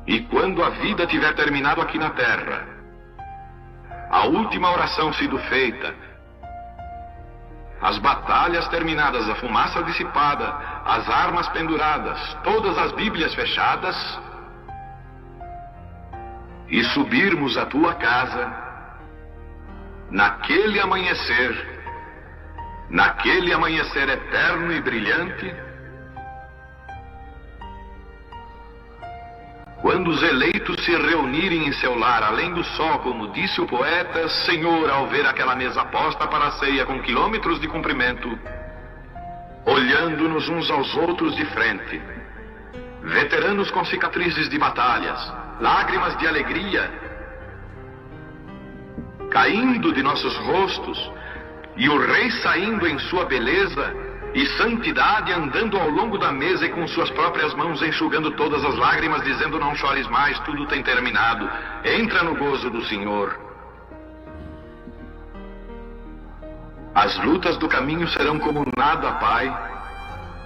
E quando a vida tiver terminado aqui na terra, a última oração sido feita, as batalhas terminadas, a fumaça dissipada, as armas penduradas, todas as Bíblias fechadas, e subirmos à tua casa, naquele amanhecer eterno e brilhante, quando os eleitos se reunirem em seu lar, além do sol, como disse o poeta, Senhor, ao ver aquela mesa posta para a ceia com quilômetros de comprimento, olhando-nos uns aos outros de frente, veteranos com cicatrizes de batalhas, lágrimas de alegria caindo de nossos rostos, e o rei saindo em sua beleza e santidade, andando ao longo da mesa e com suas próprias mãos enxugando todas as lágrimas, dizendo: não chores mais, tudo tem terminado, entra no gozo do Senhor. As lutas do caminho serão como nada, Pai,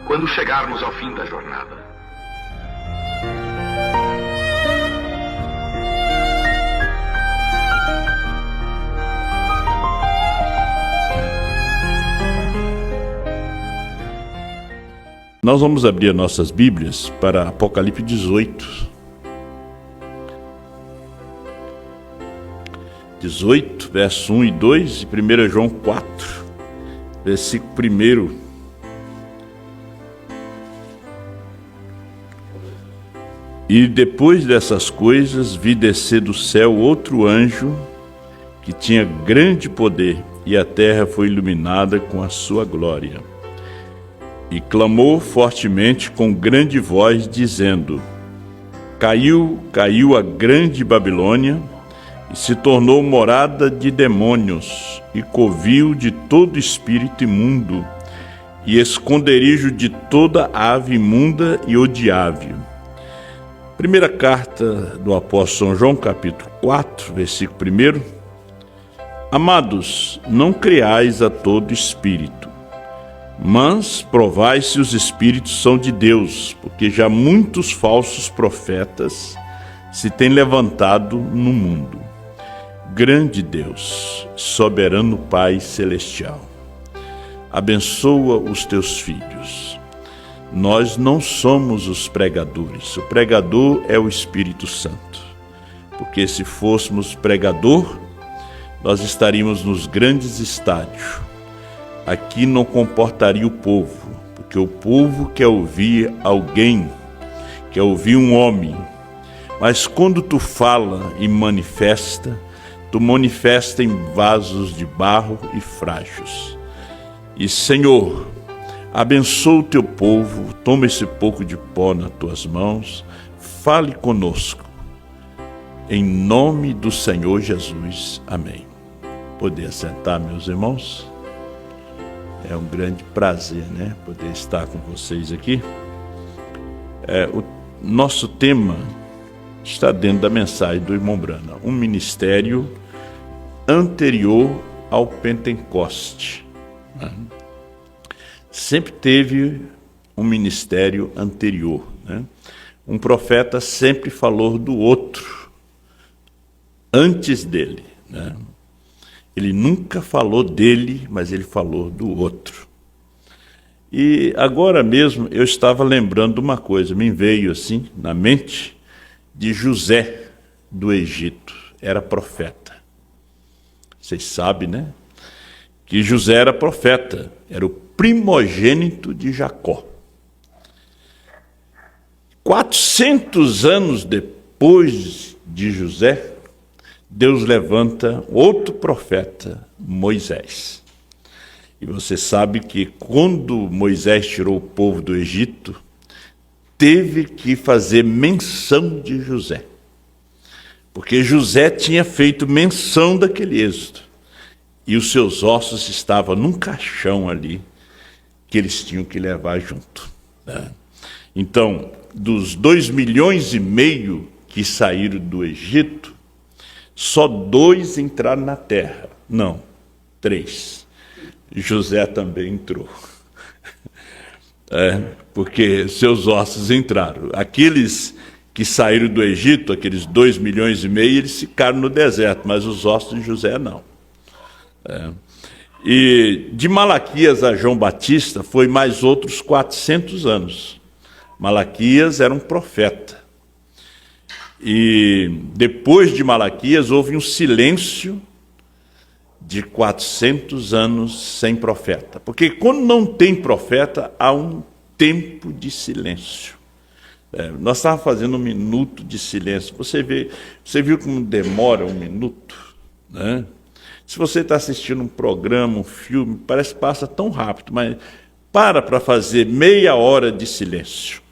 quando chegarmos ao fim da jornada. Nós vamos abrir nossas Bíblias para Apocalipse 18. 18, verso 1 e 2, e 1 João 4, versículo 1. E depois dessas coisas, vi descer do céu outro anjo que tinha grande poder, e a terra foi iluminada com a sua glória. E clamou fortemente com grande voz, dizendo: Caiu a grande Babilônia, e se tornou morada de demônios, e covil de todo espírito imundo, e esconderijo de toda ave imunda e odiável. Primeira carta do apóstolo São João, capítulo 4, versículo 1. Amados, não creais a todo espírito, mas provai se os espíritos são de Deus, porque já muitos falsos profetas se têm levantado no mundo. Grande Deus, soberano Pai celestial, abençoa os teus filhos. Nós não somos os pregadores, o pregador é o Espírito Santo, porque se fôssemos pregador, nós estaríamos nos grandes estádios. Aqui não comportaria o povo, porque o povo quer ouvir alguém, quer ouvir um homem. Mas quando tu fala e manifesta, tu manifesta em vasos de barro e frágeis. E Senhor, abençoa o teu povo, toma esse pouco de pó nas tuas mãos, fale conosco. Em nome do Senhor Jesus. Amém. Poder assentar, meus irmãos? É um grande prazer, poder estar com vocês aqui. O nosso tema está dentro da mensagem do irmão Brana, um ministério anterior ao Pentecoste. Sempre teve um ministério anterior. Um profeta sempre falou do outro, antes dele. Ele nunca falou dele, mas ele falou do outro. E agora mesmo eu estava lembrando de uma coisa, me veio assim na mente, de José do Egito, era profeta. Vocês sabem, que José era profeta, era o primogênito de Jacó. 400 anos depois de José, Deus levanta outro profeta, Moisés. E você sabe que quando Moisés tirou o povo do Egito, teve que fazer menção de José. Porque José tinha feito menção daquele êxodo. E os seus ossos estavam num caixão ali, que eles tinham que levar junto. Então, dos 2,5 milhões que saíram do Egito, só 2 entraram na terra. Não, 3. José também entrou. Porque seus ossos entraram. Aqueles que saíram do Egito, aqueles 2,5 milhões, eles ficaram no deserto, mas os ossos de José não. E de Malaquias a João Batista foi mais outros 400 anos. Malaquias era um profeta. E depois de Malaquias houve um silêncio de 400 anos sem profeta. Porque quando não tem profeta, há um tempo de silêncio. Nós estávamos fazendo 1 minuto de silêncio. Você viu como demora 1 minuto, né? Se você está assistindo um programa, um filme, parece que passa tão rápido, mas para fazer meia hora de silêncio.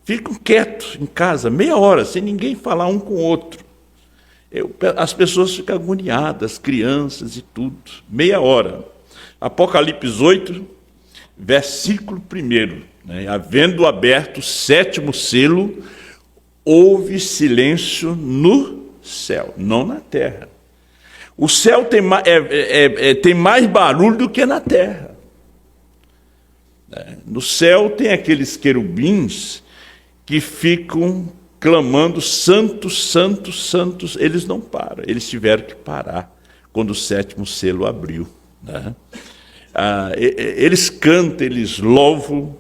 Ficam quietos em casa, meia hora, sem ninguém falar um com o outro. As pessoas ficam agoniadas, crianças e tudo. Meia hora. Apocalipse 8, versículo 1. Né? Havendo aberto o 7º selo, houve silêncio no céu, não na terra. O céu tem mais barulho do que na terra. No céu tem aqueles querubins que ficam clamando santo, santo, santo. Eles não param, eles tiveram que parar quando o 7º selo abriu. Né? Eles cantam, eles louvam,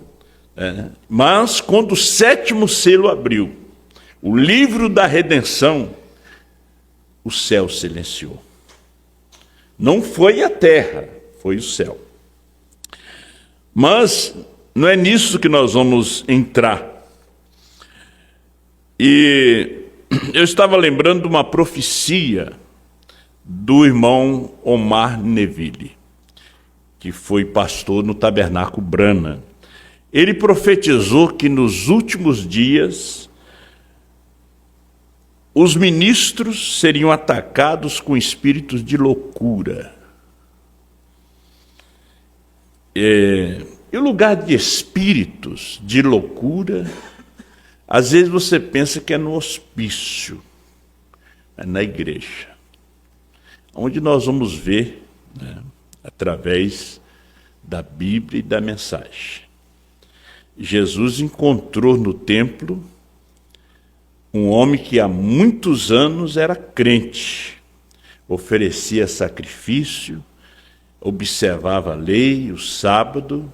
mas quando o 7º selo abriu, o livro da redenção, o céu silenciou. Não foi a terra, foi o céu. Mas não é nisso que nós vamos entrar. E eu estava lembrando de uma profecia do irmão Omar Neville, que foi pastor no Tabernáculo Brana. Ele profetizou que nos últimos dias os ministros seriam atacados com espíritos de loucura. E o lugar de espíritos de loucura, às vezes você pensa que é no hospício, é na igreja, onde nós vamos ver, né, através da Bíblia e da mensagem. Jesus encontrou no templo um homem que há muitos anos era crente, oferecia sacrifício, observava a lei, o sábado,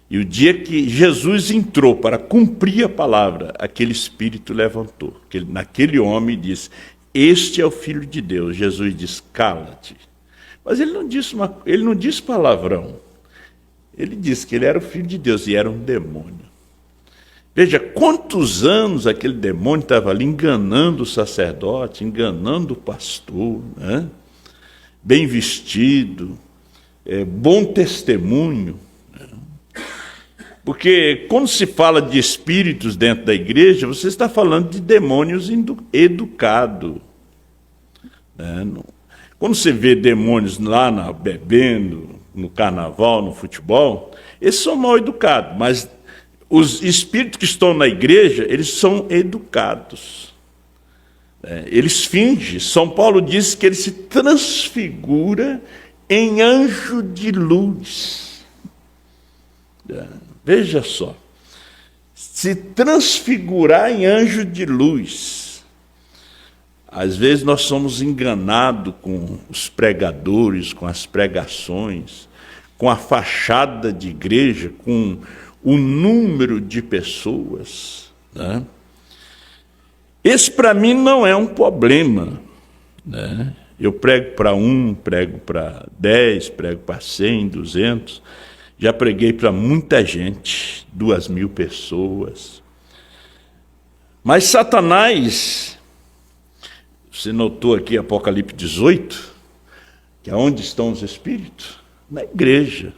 e o dia que Jesus entrou para cumprir a palavra, aquele espírito levantou. Naquele homem disse, este é o Filho de Deus. Jesus disse, cala-te. Mas ele não disse palavrão. Ele disse que ele era o Filho de Deus e era um demônio. Veja quantos anos aquele demônio estava ali enganando o sacerdote, enganando o pastor, né? Bem vestido, bom testemunho. Né? Porque quando se fala de espíritos dentro da igreja, você está falando de demônios educados. Né? Quando você vê demônios lá bebendo, no carnaval, no futebol, esses são mal educados, mas os espíritos que estão na igreja, eles são educados. Eles fingem. São Paulo diz que ele se transfigura em anjo de luz. Veja só. Se transfigurar em anjo de luz. Às vezes nós somos enganados com os pregadores, com as pregações, com a fachada de igreja, com o número de pessoas. Né? Esse, para mim, não é um problema. Né? Eu prego para 1, prego para 10, prego para 100, 200. Já preguei para muita gente, 2.000 pessoas. Mas Satanás, você notou aqui Apocalipse 18, que é onde estão os espíritos? Na igreja.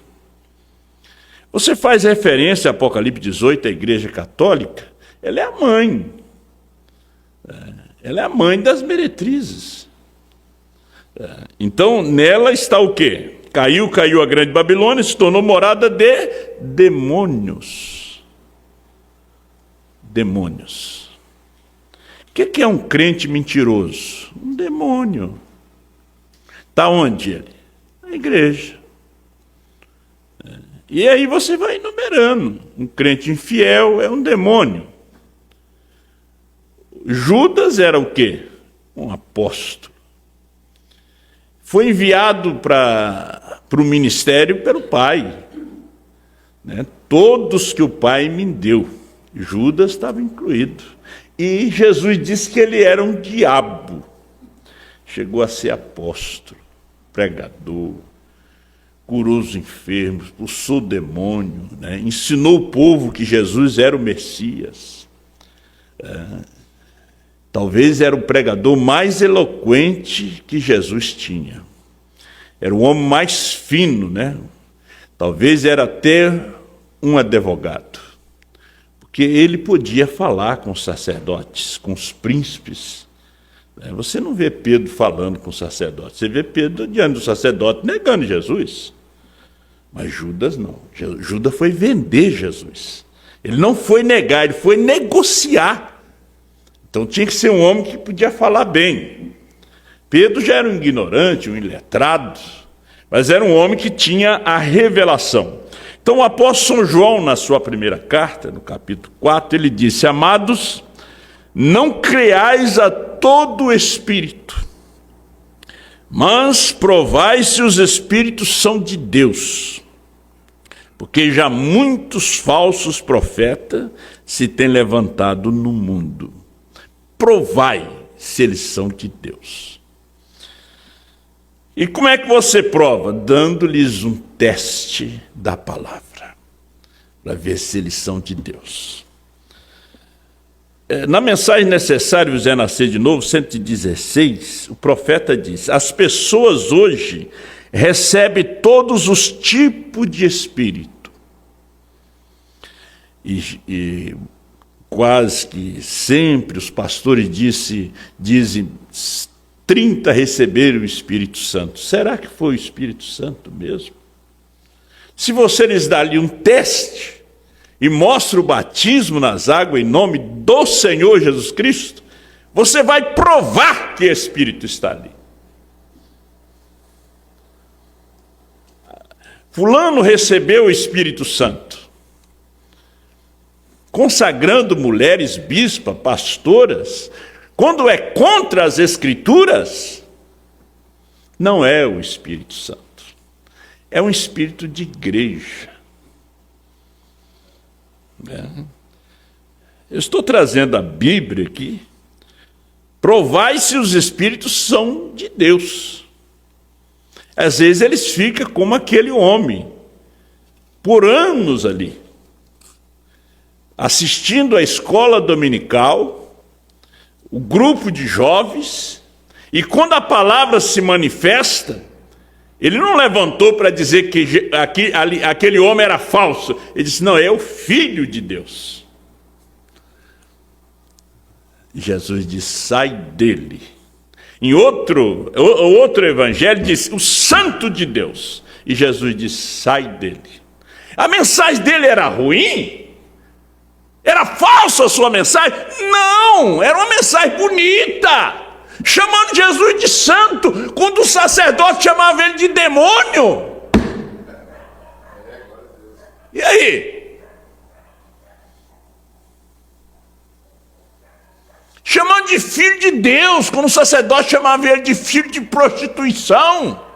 Você faz referência a Apocalipse 18, a igreja católica, ela é a mãe. Ela é a mãe das meretrizes. Então, nela está o quê? Caiu a grande Babilônia, se tornou morada de demônios. Demônios. O que é um crente mentiroso? Um demônio. Está onde ele? Na igreja. E aí você vai enumerando. Um crente infiel é um demônio. Judas era o quê? Um apóstolo. Foi enviado para o ministério pelo Pai. Né? Todos que o Pai me deu. Judas estava incluído. E Jesus disse que ele era um diabo. Chegou a ser apóstolo, pregador, curou os enfermos, expulsou o demônio, né? Ensinou o povo que Jesus era o Messias. Talvez era o pregador mais eloquente que Jesus tinha. Era o homem mais fino, né? Talvez era até um advogado. Porque ele podia falar com os sacerdotes, com os príncipes. Você não vê Pedro falando com o sacerdote, você vê Pedro diante do sacerdote negando Jesus. Mas Judas não. Judas foi vender Jesus. Ele não foi negar, ele foi negociar. Então tinha que ser um homem que podia falar bem. Pedro já era um ignorante, um iletrado, mas era um homem que tinha a revelação. Então o apóstolo São João, na sua primeira carta, no capítulo 4, ele disse: amados, não creais a todo espírito, mas provai se os espíritos são de Deus, porque já muitos falsos profetas se têm levantado no mundo. Provai se eles são de Deus. E como é que você prova? Dando-lhes um teste da palavra, para ver se eles são de Deus. Na mensagem Necessário Vos é Nascer de Novo, 116, o profeta diz: as pessoas hoje recebem todos os tipos de espírito. E quase que sempre os pastores dizem 30 receberam o Espírito Santo. Será que foi o Espírito Santo mesmo? Se você lhes dá ali um teste e mostra o batismo nas águas em nome do Senhor Jesus Cristo, você vai provar que o Espírito está ali. Fulano recebeu o Espírito Santo, consagrando mulheres, bispas, pastoras. Quando é contra as Escrituras, não é o Espírito Santo. É um espírito de igreja. Eu estou trazendo a Bíblia aqui. Provai se os espíritos são de Deus. Às vezes eles ficam como aquele homem, por anos ali, assistindo à escola dominical, o grupo de jovens, e quando a palavra se manifesta, ele não levantou para dizer que aquele homem era falso. Ele disse: não, é o Filho de Deus. Jesus diz: sai dele. Em outro evangelho diz: o Santo de Deus. E Jesus diz: sai dele. A mensagem dele era ruim? Era falsa a sua mensagem? Não, era uma mensagem bonita, chamando Jesus de santo, quando o sacerdote chamava ele de demônio. E aí? Chamando de filho de Deus, quando o sacerdote chamava ele de filho de prostituição.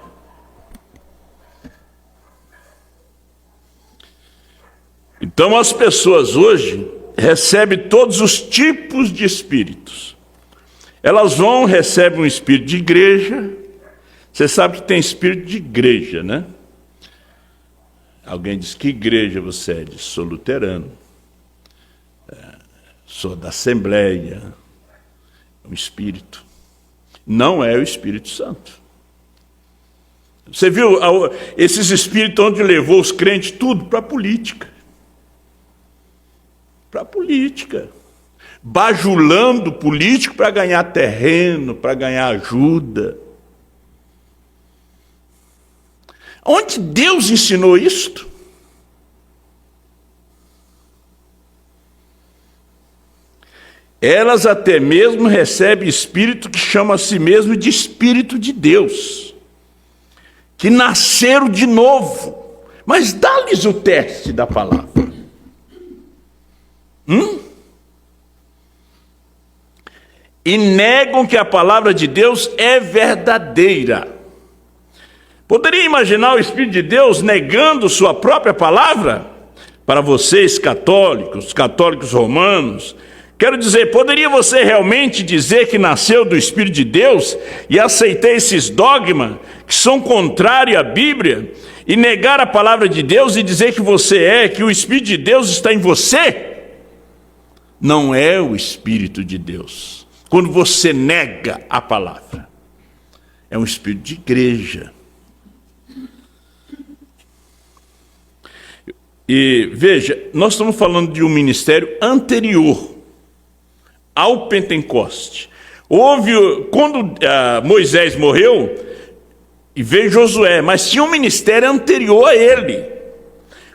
Então as pessoas hoje recebem todos os tipos de espíritos. Elas recebem um espírito de igreja. Você sabe que tem espírito de igreja, né? Alguém diz: que igreja você é? Diz: sou luterano, sou da Assembleia. Um espírito. Não é o Espírito Santo. Você viu esses espíritos onde levou os crentes tudo? Para a política. Para a política. Bajulando político para ganhar terreno, para ganhar ajuda. Onde Deus ensinou isto? Elas até mesmo recebem espírito que chama a si mesmo de Espírito de Deus, que nasceram de novo, mas dá-lhes o teste da palavra. e negam que a palavra de Deus é verdadeira. Poderia imaginar o Espírito de Deus negando sua própria palavra? Para vocês católicos romanos, quero dizer, poderia você realmente dizer que nasceu do Espírito de Deus e aceitar esses dogmas que são contrários à Bíblia e negar a palavra de Deus e dizer que o Espírito de Deus está em você? Não é o Espírito de Deus. Quando você nega a palavra, é um espírito de igreja. E veja, nós estamos falando de um ministério anterior ao Pentecoste. Quando Moisés morreu, e veio Josué, mas tinha um ministério anterior a ele.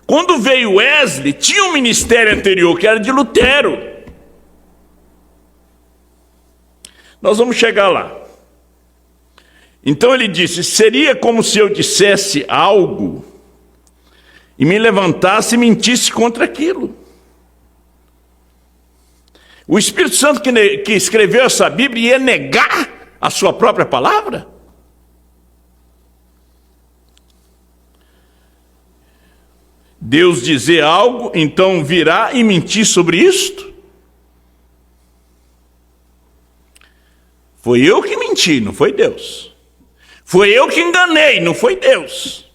Quando veio Wesley, tinha um ministério anterior, que era de Lutero. Nós vamos chegar lá. Então ele disse, seria como se eu dissesse algo e me levantasse e mentisse contra aquilo. O Espírito Santo que escreveu essa Bíblia ia negar a sua própria palavra? Deus dizer algo, então virá e mentir sobre isto? Foi eu que menti, não foi Deus. Foi eu que enganei, não foi Deus.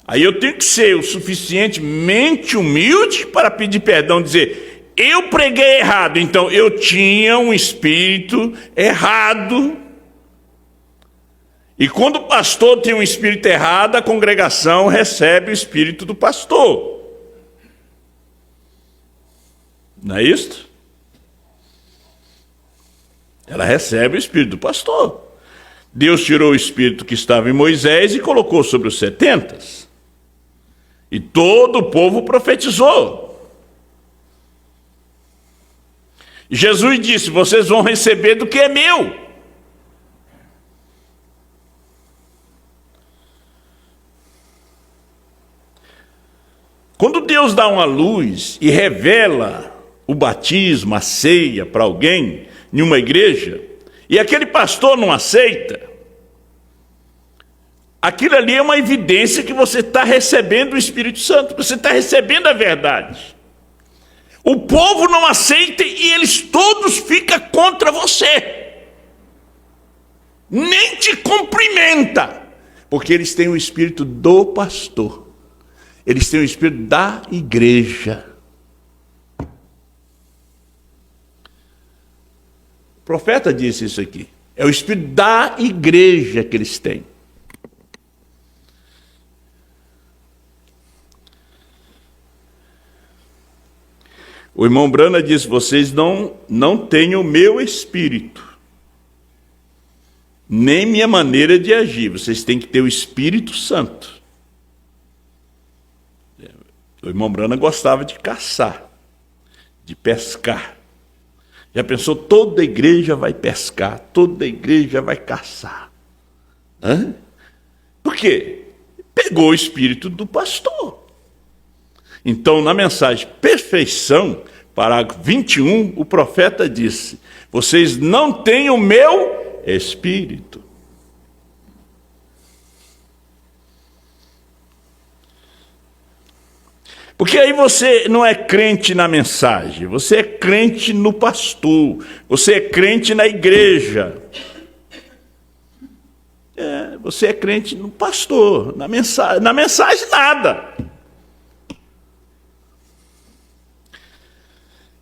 Aí eu tenho que ser o suficientemente humilde para pedir perdão, dizer, eu preguei errado, então eu tinha um espírito errado. E quando o pastor tem um espírito errado, a congregação recebe o espírito do pastor. Não é isso? Ela recebe o espírito do pastor. Deus tirou o espírito que estava em Moisés e colocou sobre os 70. E todo o povo profetizou. Jesus disse, vocês vão receber do que é meu. Quando Deus dá uma luz e revela o batismo, a ceia para alguém, em uma igreja, e aquele pastor não aceita, aquilo ali é uma evidência que você está recebendo o Espírito Santo, você está recebendo a verdade. O povo não aceita e eles todos ficam contra você. Nem te cumprimenta, porque eles têm o Espírito do pastor. Eles têm o Espírito da igreja. O profeta disse isso aqui. É o Espírito da igreja que eles têm. O irmão Brana disse, vocês não têm o meu espírito, nem minha maneira de agir. Vocês têm que ter o Espírito Santo. O irmão Brana gostava de caçar, de pescar. Já pensou, toda a igreja vai pescar, toda a igreja vai caçar. Por quê? Pegou o espírito do pastor. Então, na mensagem Perfeição, parágrafo 21, o profeta disse, vocês não têm o meu espírito. Porque aí você não é crente na mensagem, você é crente no pastor, você é crente na igreja. Você é crente no pastor, na mensagem nada.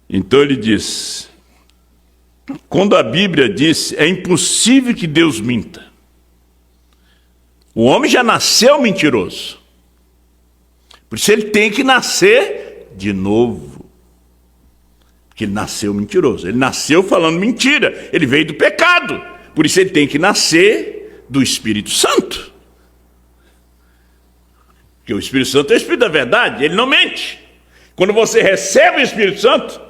Então ele diz, quando a Bíblia diz, é impossível que Deus minta. O homem já nasceu mentiroso. Por isso ele tem que nascer de novo. Porque ele nasceu mentiroso. Ele nasceu falando mentira. Ele veio do pecado. Por isso ele tem que nascer do Espírito Santo. Porque o Espírito Santo é o Espírito da verdade. Ele não mente. Quando você recebe o Espírito Santo,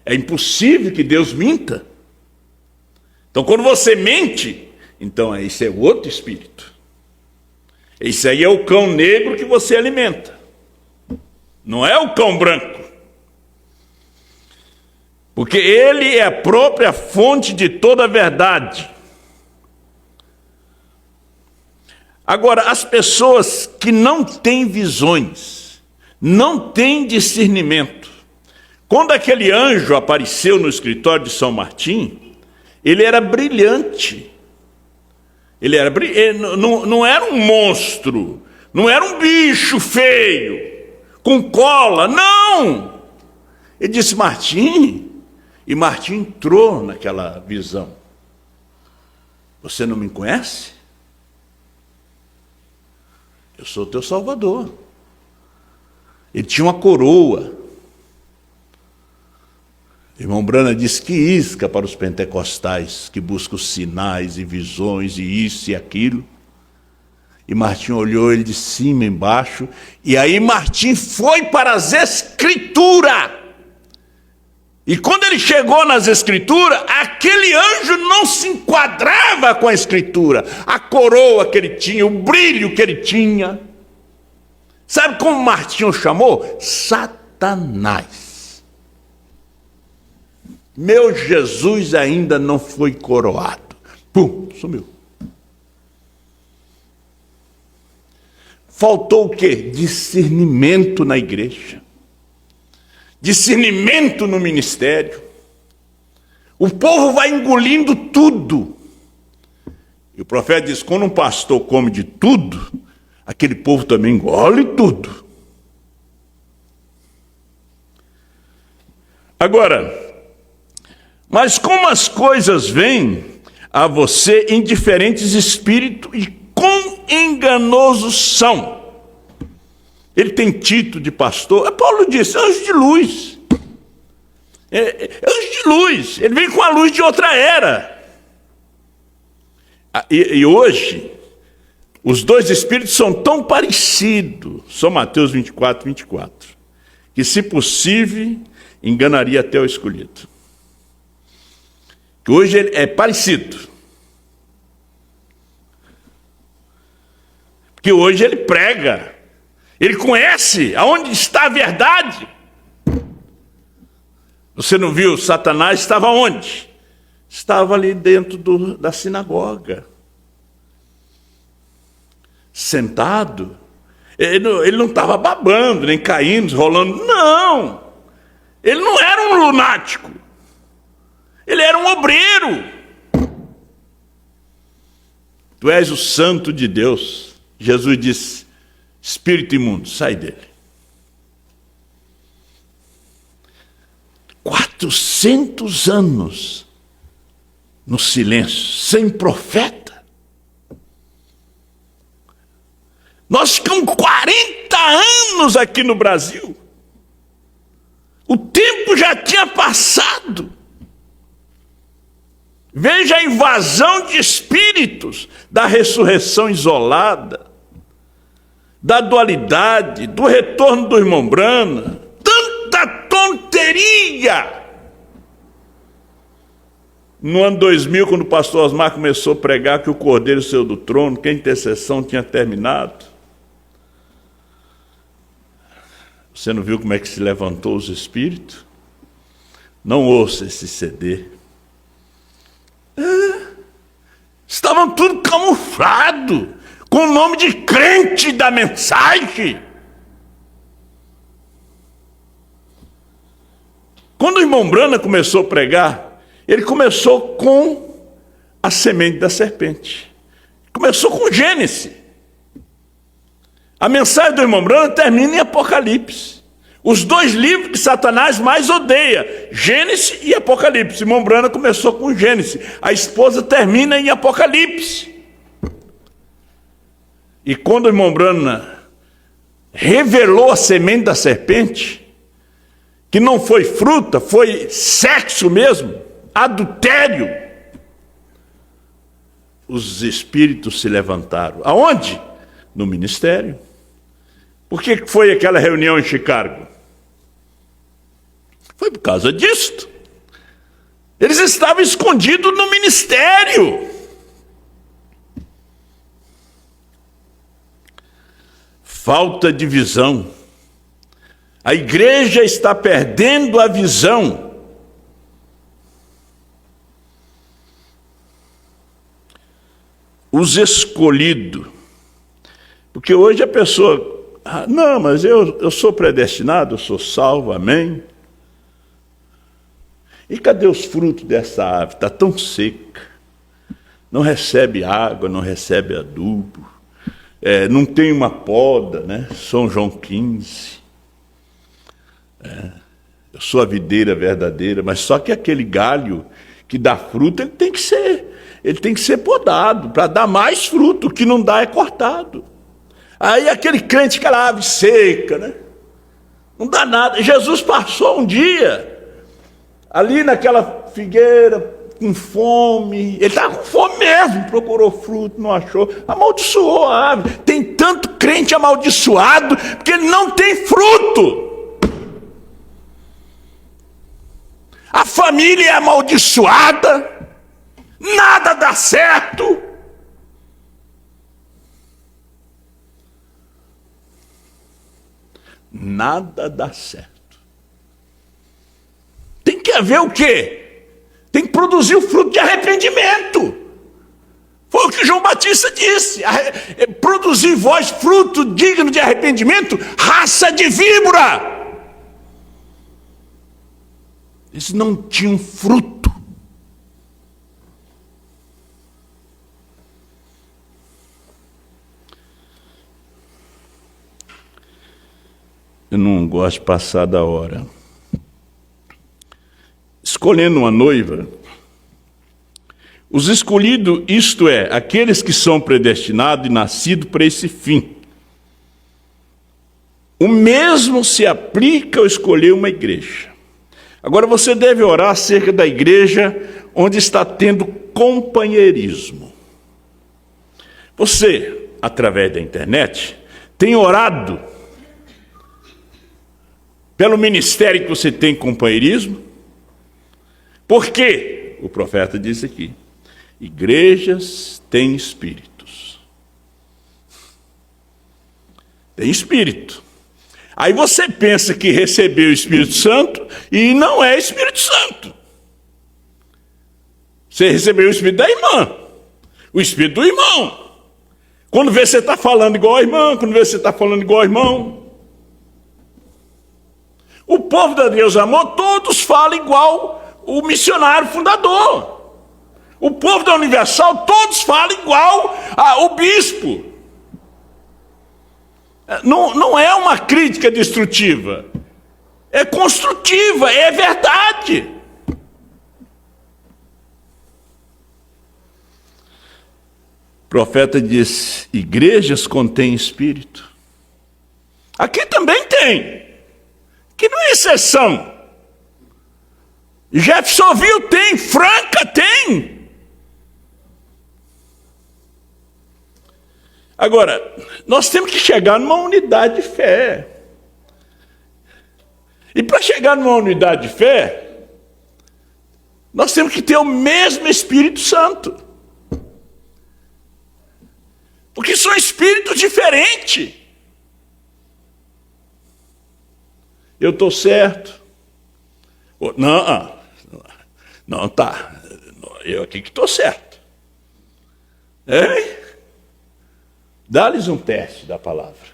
é impossível que Deus minta. Então quando você mente, então esse é outro espírito. Esse aí é o cão negro que você alimenta. Não é o cão branco. porque ele é a própria fonte de toda a verdade. Agora, as pessoas que não têm visões, não têm discernimento. Quando aquele anjo apareceu no escritório de São Martim, ele era brilhante. Não era um monstro, não era um bicho feio, com cola, não! Ele disse, Martim, e Martim entrou naquela visão. Você não me conhece? Eu sou teu Salvador. Ele tinha uma coroa. Irmão Brana disse que isca para os pentecostais, que buscam sinais e visões e isso e aquilo. E Martim olhou ele de cima embaixo, e aí Martim foi para as Escrituras. E quando ele chegou nas Escrituras, aquele anjo não se enquadrava com a Escritura. A coroa que ele tinha, o brilho que ele tinha. Sabe como Martim o chamou? Satanás. Meu Jesus ainda não foi coroado. Pum, sumiu. Faltou o quê? Discernimento na igreja. Discernimento no ministério. O povo vai engolindo tudo. E o profeta diz, quando um pastor come de tudo, aquele povo também engole tudo. Agora, mas como as coisas vêm a você em diferentes espíritos e quão enganosos são. Ele tem título de pastor. Paulo disse, anjo de luz. Anjo de luz. Ele vem com a luz de outra era. E hoje, os dois espíritos são tão parecidos. São Mateus 24, 24. Que se possível, enganaria até o escolhido. Que hoje ele é parecido. Porque hoje ele prega. Ele conhece aonde está a verdade. Você não viu? Satanás estava onde? Estava ali dentro da sinagoga. Sentado. Ele não estava babando, nem caindo, rolando. Não! Ele não era um lunático. Ele era um obreiro. Tu és o santo de Deus. Jesus disse, espírito imundo, sai dele. 400 anos no silêncio, sem profeta. Nós ficamos 40 anos aqui no Brasil. O tempo já tinha passado. Veja a invasão de espíritos da ressurreição isolada, da dualidade, do retorno do irmão Brana. Tanta tonteria! No ano 2000, quando o pastor Osmar começou a pregar que o Cordeiro saiu do trono, que a intercessão tinha terminado. Você não viu como é que se levantou os espíritos? Não ouça esse CD. Estavam tudo camuflado, com o nome de crente da mensagem. Quando o irmão Brana começou a pregar, ele começou com a semente da serpente. Começou com Gênesis. A mensagem do irmão Brana termina em Apocalipse. Os dois livros que Satanás mais odeia, Gênesis e Apocalipse. Irmão Brana começou com Gênesis. A esposa termina em Apocalipse. E quando o irmão Brana revelou a semente da serpente, que não foi fruta, foi sexo mesmo, adultério, os espíritos se levantaram. Aonde? No ministério. Por que foi aquela reunião em Chicago? Foi por causa disto. Eles estavam escondidos no ministério. Falta de visão. A igreja está perdendo a visão. os escolhidos. Porque hoje a pessoa, não, mas eu sou predestinado, eu sou salvo, amém? E cadê os frutos dessa árvore? Está tão seca, não recebe água, não recebe adubo, não tem uma poda, né? São João 15. Eu sou a videira verdadeira, mas só que aquele galho que dá fruto, ele tem que ser podado para dar mais fruto. O que não dá é cortado. Aí aquele crente, aquela árvore seca, né? Não dá nada. Jesus passou um dia ali naquela figueira com fome. Ele estava com fome mesmo, procurou fruto, não achou, amaldiçoou a árvore. Tem tanto crente amaldiçoado porque ele não tem fruto. A família é amaldiçoada, nada dá certo. Nada dá certo. Tem que haver o quê? Tem que produzir o fruto de arrependimento. Foi o que João Batista disse. Produzir vós fruto digno de arrependimento, raça de víbora. Eles não tinham fruto. Eu não gosto de passar da hora. Escolhendo uma noiva, os escolhidos, isto é, aqueles que são predestinados e nascidos para esse fim. O mesmo se aplica ao escolher uma igreja. Agora você deve orar acerca da igreja onde está tendo companheirismo. Você, através da internet, tem orado pelo ministério que você tem companheirismo? Por quê? O profeta disse aqui: igrejas têm espíritos. Tem espírito. Aí você pensa que recebeu o Espírito Santo e não é Espírito Santo. Você recebeu o Espírito da irmã, o Espírito do irmão. Quando vê você está falando igual a irmã, quando vê você está falando igual ao irmão. O povo da Deus Amor, todos falam igual o missionário fundador. O povo da Universal, todos falam igual o bispo. Não é uma crítica destrutiva, é construtiva, é verdade. O profeta diz: igrejas contêm espírito. Aqui também tem, que não é exceção. Jeffersonville tem, Franca tem. Agora, nós temos que chegar numa unidade de fé. E para chegar numa unidade de fé, nós temos que ter o mesmo Espírito Santo. Porque são espíritos diferentes. Eu estou certo. Não, tá. Eu aqui que estou certo. Dá-lhes um teste da palavra.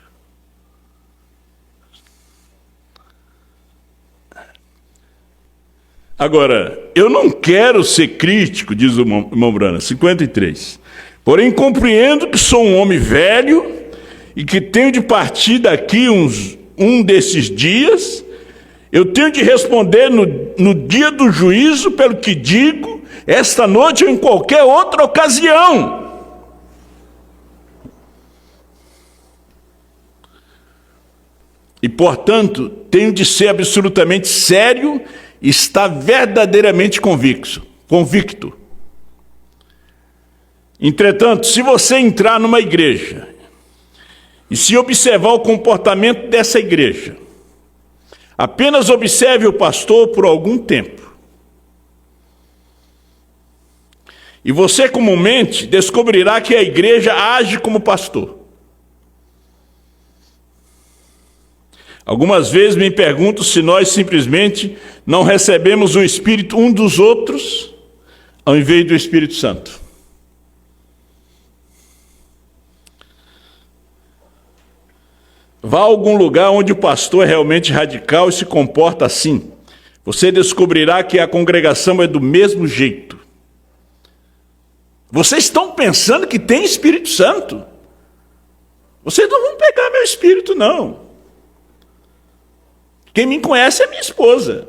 Agora, eu não quero ser crítico, diz o irmão Brana, 53. Porém, compreendo que sou um homem velho e que tenho de partir daqui um desses dias. Eu tenho de responder no dia do juízo pelo que digo, esta noite ou em qualquer outra ocasião. E, portanto, tenho de ser absolutamente sério e estar verdadeiramente convicto. Entretanto, se você entrar numa igreja e se observar o comportamento dessa igreja, apenas observe o pastor por algum tempo. E você comumente descobrirá que a igreja age como pastor. Algumas vezes me pergunto se nós simplesmente não recebemos o Espírito um dos outros, ao invés do Espírito Santo. Vá a algum lugar onde o pastor é realmente radical e se comporta assim. Você descobrirá que a congregação é do mesmo jeito. Vocês estão pensando que tem Espírito Santo? Vocês não vão pegar meu espírito, não. Quem me conhece é minha esposa.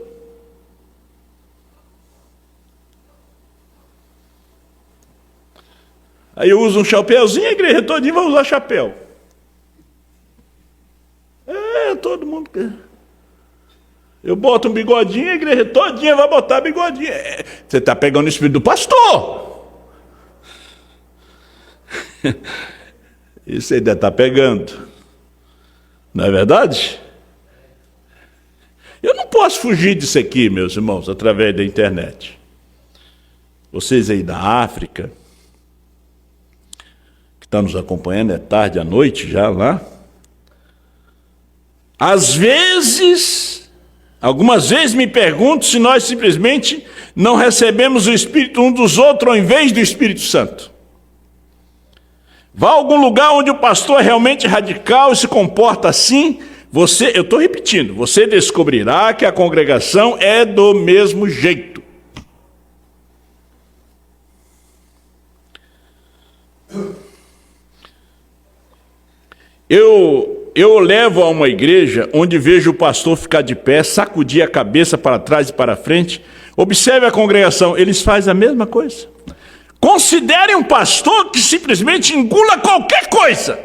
Aí eu uso um chapéuzinho, a igreja todinha vai usar chapéu. Todo mundo quer. Eu boto um bigodinho, a igreja todinha vai botar bigodinho. Você está pegando o espírito do pastor. Isso aí deve estar pegando. Não é verdade? Eu não posso fugir disso aqui, meus irmãos, através da internet. Vocês aí da África, que estão nos acompanhando, é tarde à noite já lá. Às vezes, algumas vezes me pergunto se nós simplesmente não recebemos o Espírito um dos outros ao invés do Espírito Santo. Vá a algum lugar onde o pastor é realmente radical e se comporta assim, eu estou repetindo, você descobrirá que a congregação é do mesmo jeito. Eu levo a uma igreja onde vejo o pastor ficar de pé, sacudir a cabeça para trás e para frente. Observe a congregação, eles fazem a mesma coisa. Considere um pastor que simplesmente engula qualquer coisa.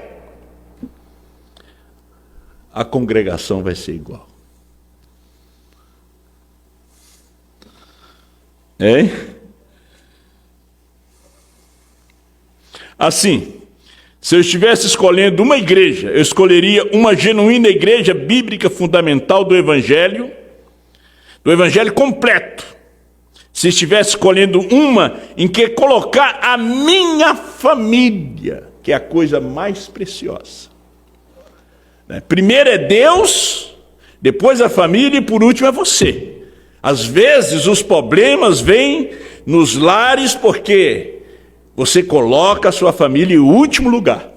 A congregação vai ser igual. Hein? Assim, se eu estivesse escolhendo uma igreja, eu escolheria uma genuína igreja bíblica fundamental do Evangelho completo. Se estivesse escolhendo uma em que colocar a minha família, que é a coisa mais preciosa. Primeiro é Deus, depois a família e por último é você. Às vezes os problemas vêm nos lares porque você coloca a sua família em último lugar.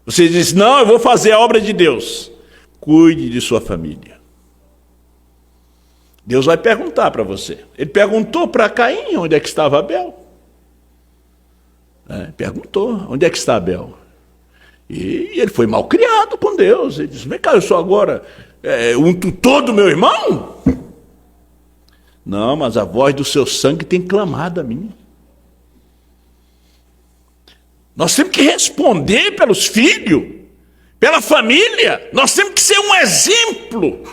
Você diz, não, eu vou fazer a obra de Deus. Cuide de sua família. Deus vai perguntar para você. Ele perguntou para Caim onde é que estava Abel. Perguntou, onde é que está Abel? E ele foi mal criado com Deus. Ele disse, vem cá, eu sou agora um tutor do meu irmão? Não, mas a voz do seu sangue tem clamado a mim. Nós temos que responder pelos filhos, pela família. Nós temos que ser um exemplo.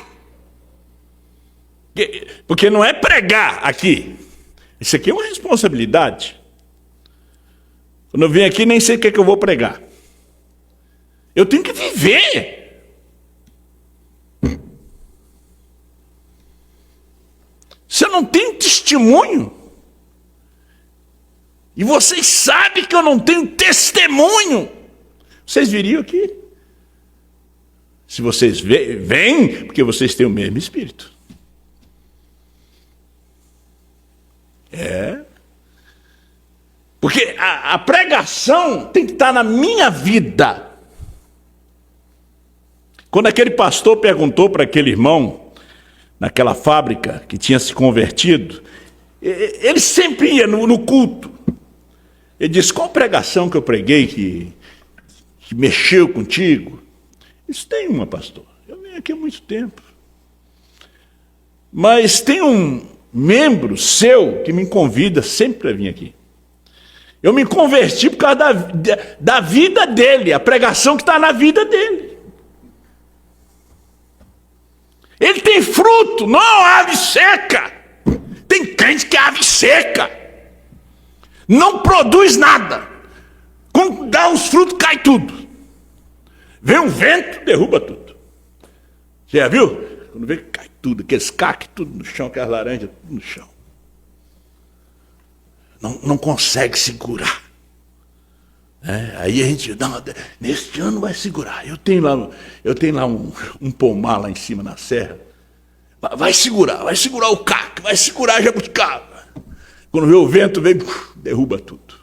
Porque não é pregar aqui. Isso aqui é uma responsabilidade. Quando eu venho aqui, nem sei o que é que eu vou pregar. Eu tenho que viver. Se eu não tenho testemunho, e vocês sabem que eu não tenho testemunho, vocês viriam aqui? Se vocês vêm, porque vocês têm o mesmo Espírito. Porque a pregação tem que estar na minha vida. Quando aquele pastor perguntou para aquele irmão, naquela fábrica que tinha se convertido, ele sempre ia no culto. Ele disse, qual pregação que eu preguei que mexeu contigo? Isso tem uma, pastor. Eu venho aqui há muito tempo. Mas tem um membro seu que me convida sempre para vir aqui. Eu me converti por causa da vida dele, a pregação que está na vida dele. Ele tem fruto, não ave seca. Tem crente que é ave seca. Não produz nada. Quando dá os frutos, cai tudo. Vem um vento, derruba tudo. Você já viu? Quando vê, cai tudo. Aqueles cactos, tudo no chão, aquelas laranjas, tudo no chão. Não consegue segurar. Aí a gente, não, neste ano vai segurar. Eu tenho lá um pomar lá em cima na serra. Vai segurar o caco, vai segurar a jabuticaba. Quando vê o vento, vem, derruba tudo.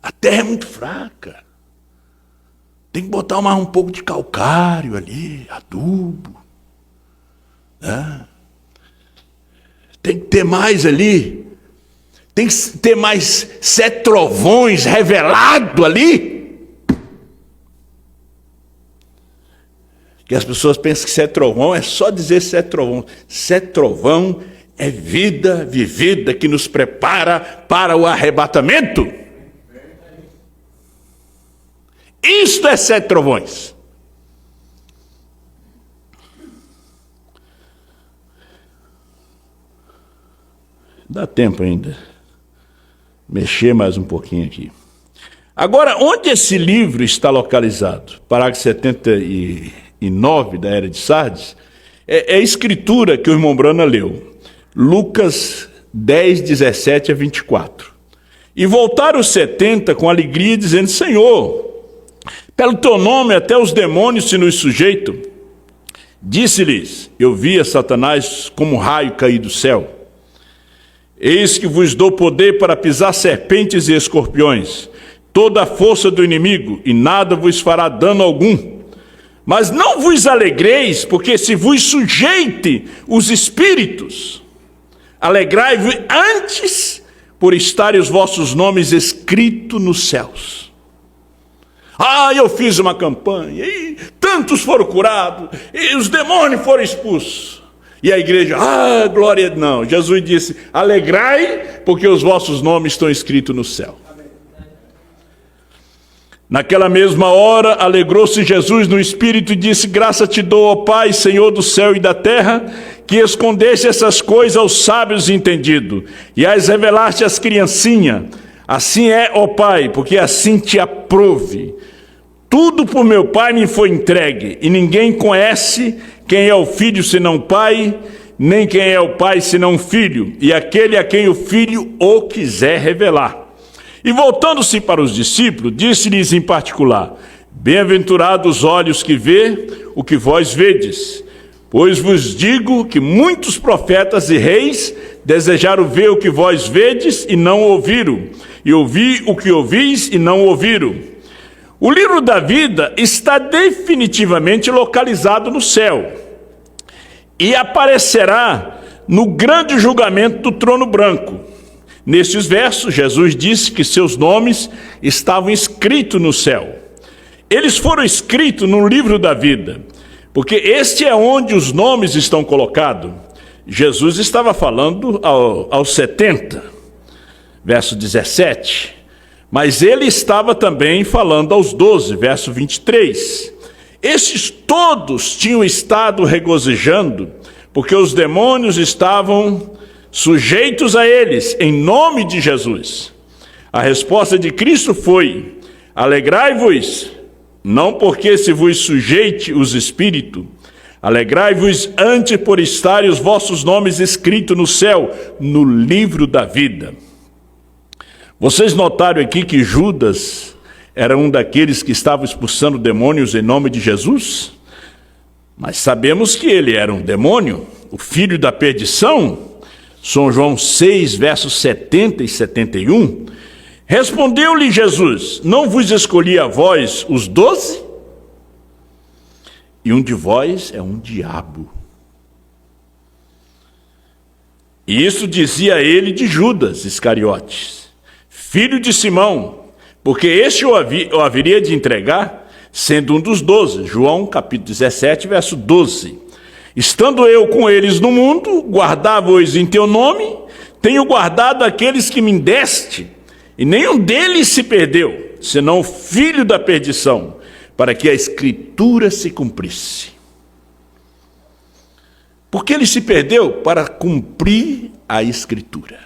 A terra é muito fraca. Tem que botar mais um pouco de calcário ali, adubo. Né? Tem que ter mais ali. Tem que ter mais 7 trovões revelado ali. Que as pessoas pensam que 7 trovão é só dizer 7 trovão. 7 trovão é vida vivida que nos prepara para o arrebatamento. Isto é 7 trovões. Dá tempo ainda. Mexer mais um pouquinho aqui. Agora, onde esse livro está localizado? Parágrafo 79 da Era de Sardes. É a escritura que o irmão Brana leu. Lucas 10, 17 a 24. E voltaram os 70 com alegria, dizendo: Senhor, pelo teu nome até os demônios se nos sujeitam. Disse-lhes: eu via Satanás como um raio cair do céu. Eis que vos dou poder para pisar serpentes e escorpiões, toda a força do inimigo, e nada vos fará dano algum. Mas não vos alegreis, porque se vos sujeite os espíritos, alegrai-vos antes por estarem os vossos nomes escritos nos céus. Eu fiz uma campanha, e tantos foram curados, e os demônios foram expulsos. E a igreja, glória a Deus. Não, Jesus disse: alegrai, porque os vossos nomes estão escritos no céu. Naquela mesma hora, alegrou-se Jesus no Espírito e disse: graça te dou, ó Pai, Senhor do céu e da terra, que escondeste essas coisas aos sábios e entendidos, e as revelaste às criancinhas. Assim é, ó Pai, porque assim te aprouve. Tudo por meu Pai me foi entregue, e ninguém conhece quem é o Filho senão o Pai, nem quem é o Pai senão o Filho, e aquele a quem o Filho o quiser revelar. E voltando-se para os discípulos, disse-lhes em particular: bem-aventurados os olhos que vê o que vós vedes, pois vos digo que muitos profetas e reis desejaram ver o que vós vedes e não ouviram, e ouvir o que ouvis e não ouviram. O livro da vida está definitivamente localizado no céu e aparecerá no grande julgamento do trono branco. Nestes versos, Jesus disse que seus nomes estavam escritos no céu. Eles foram escritos no livro da vida, porque este é onde os nomes estão colocados. Jesus estava falando aos 70, verso 17. Mas ele estava também falando aos 12, verso 23. Estes todos tinham estado regozijando, porque os demônios estavam sujeitos a eles, em nome de Jesus. A resposta de Cristo foi: alegrai-vos, não porque se vos sujeite os espíritos, alegrai-vos antes por estarem os vossos nomes escritos no céu, no livro da vida. Vocês notaram aqui que Judas era um daqueles que estavam expulsando demônios em nome de Jesus? Mas sabemos que ele era um demônio, o filho da perdição. São João 6, versos 70 e 71. Respondeu-lhe Jesus: não vos escolhi a vós os 12? E um de vós é um diabo. E isso dizia ele de Judas Iscariotes, filho de Simão, porque este o haveria de entregar, sendo um dos 12. João capítulo 17, verso 12. Estando eu com eles no mundo, guardava-os em teu nome, tenho guardado aqueles que me deste, e nenhum deles se perdeu, senão o filho da perdição, para que a escritura se cumprisse. Por que ele se perdeu? Para cumprir a escritura.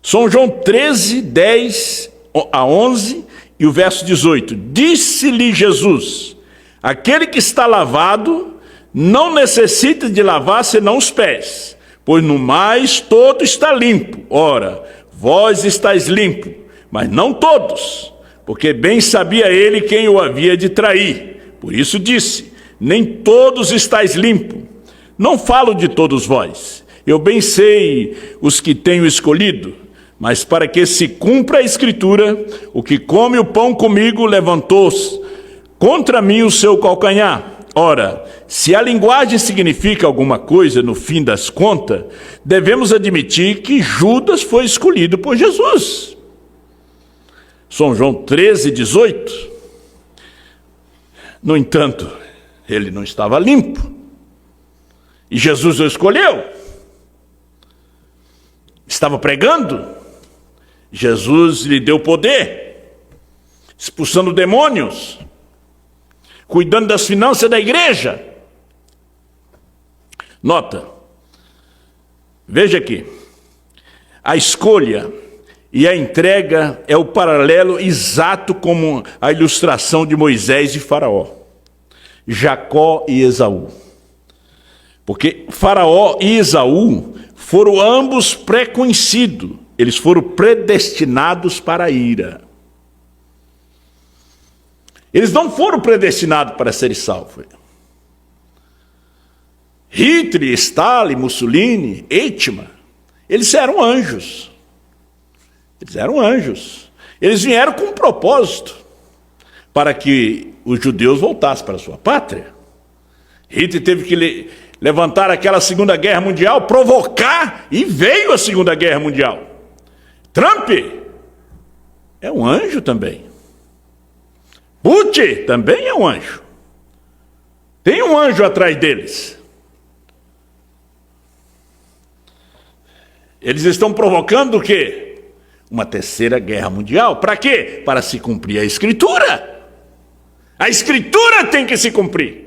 São João 13, 10 a 11 e o verso 18. Disse-lhe Jesus: aquele que está lavado não necessita de lavar senão os pés, pois no mais todo está limpo. Ora, vós estáis limpo, mas não todos, porque bem sabia ele quem o havia de trair. Por isso disse: nem todos estáis limpo. Não falo de todos vós, eu bem sei os que tenho escolhido, mas para que se cumpra a Escritura, o que come o pão comigo levantou contra mim o seu calcanhar. Ora, se a linguagem significa alguma coisa no fim das contas, devemos admitir que Judas foi escolhido por Jesus. São João 13:18. No entanto, ele não estava limpo. E Jesus o escolheu. Estava pregando. Jesus lhe deu poder, expulsando demônios, cuidando das finanças da igreja. Nota, veja aqui, a escolha e a entrega é o paralelo exato como a ilustração de Moisés e Faraó, Jacó e Esaú. Porque Faraó e Esaú foram ambos pré-conhecidos, eles foram predestinados para a ira. Eles não foram predestinados para serem salvos. Hitler, Stalin, Mussolini, Eichmann, eles eram anjos. Eles eram anjos. Eles vieram com um propósito, para que os judeus voltassem para a sua pátria. Hitler teve que levantar aquela Segunda Guerra Mundial, provocar, e veio a Segunda Guerra Mundial. Trump é um anjo também. Putin também é um anjo. Tem um anjo atrás deles. Eles estão provocando o quê? Uma terceira guerra mundial. Para quê? Para se cumprir a Escritura. A Escritura tem que se cumprir.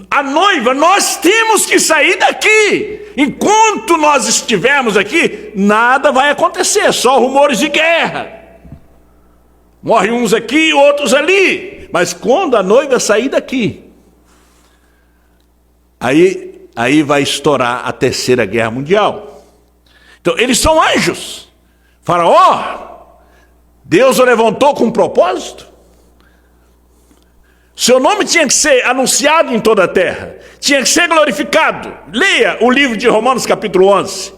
A noiva, nós temos que sair daqui. Enquanto nós estivermos aqui, nada vai acontecer, só rumores de guerra. Morrem uns aqui, outros ali. Mas quando a noiva sair daqui, aí vai estourar a terceira guerra mundial. Então, eles são anjos. Faraó, Deus o levantou com um propósito. Seu nome tinha que ser anunciado em toda a terra, tinha que ser glorificado. Leia o livro de Romanos capítulo 11.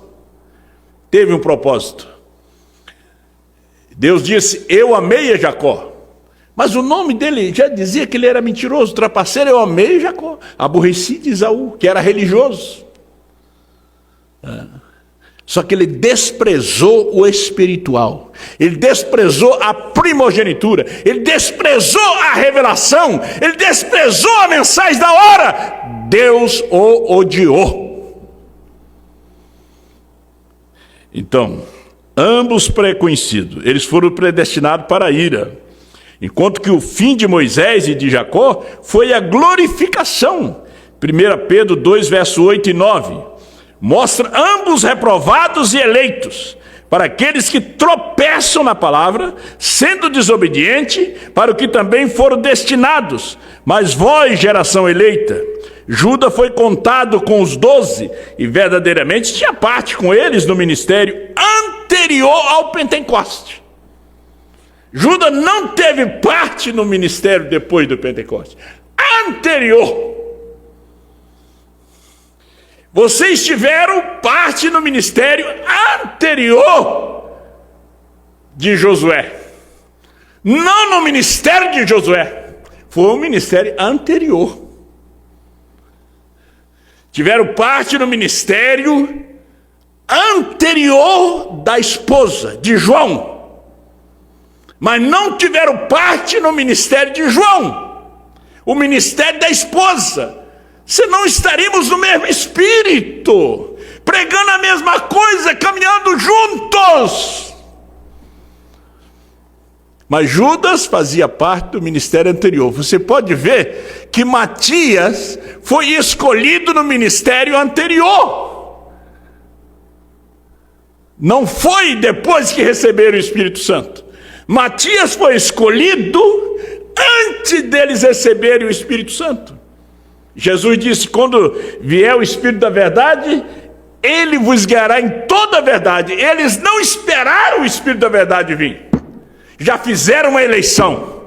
Teve um propósito. Deus disse, eu amei a Jacó. Mas o nome dele já dizia que ele era mentiroso, trapaceiro. Eu amei Jacó, aborreci de Esaú, que era religioso. Só que ele desprezou o espiritual, ele desprezou a primogenitura, ele desprezou a revelação, ele desprezou a mensagem da hora. Deus o odiou. Então, ambos pré-conhecidos, eles foram predestinados para a ira, enquanto que o fim de Moisés e de Jacó foi a glorificação. 1 Pedro 2, verso 8 e 9. Mostra ambos reprovados e eleitos, para aqueles que tropeçam na palavra, sendo desobediente, para o que também foram destinados. Mas vós, geração eleita, Judas foi contado com os 12, e verdadeiramente tinha parte com eles no ministério anterior ao Pentecoste. Judas não teve parte no ministério depois do Pentecoste. Anterior. Vocês tiveram parte no ministério anterior de Josué. Não no ministério de Josué. Foi um ministério anterior. Tiveram parte no ministério anterior da esposa de João. Mas não tiveram parte no ministério de João. O ministério da esposa. Senão estaríamos no mesmo espírito, pregando a mesma coisa, caminhando juntos. Mas Judas fazia parte do ministério anterior. Você pode ver que Matias foi escolhido no ministério anterior. Não foi depois que receberam o Espírito Santo. Matias foi escolhido antes deles receberem o Espírito Santo. Jesus disse, quando vier o Espírito da verdade, ele vos guiará em toda a verdade. Eles não esperaram o Espírito da verdade vir. Já fizeram uma eleição.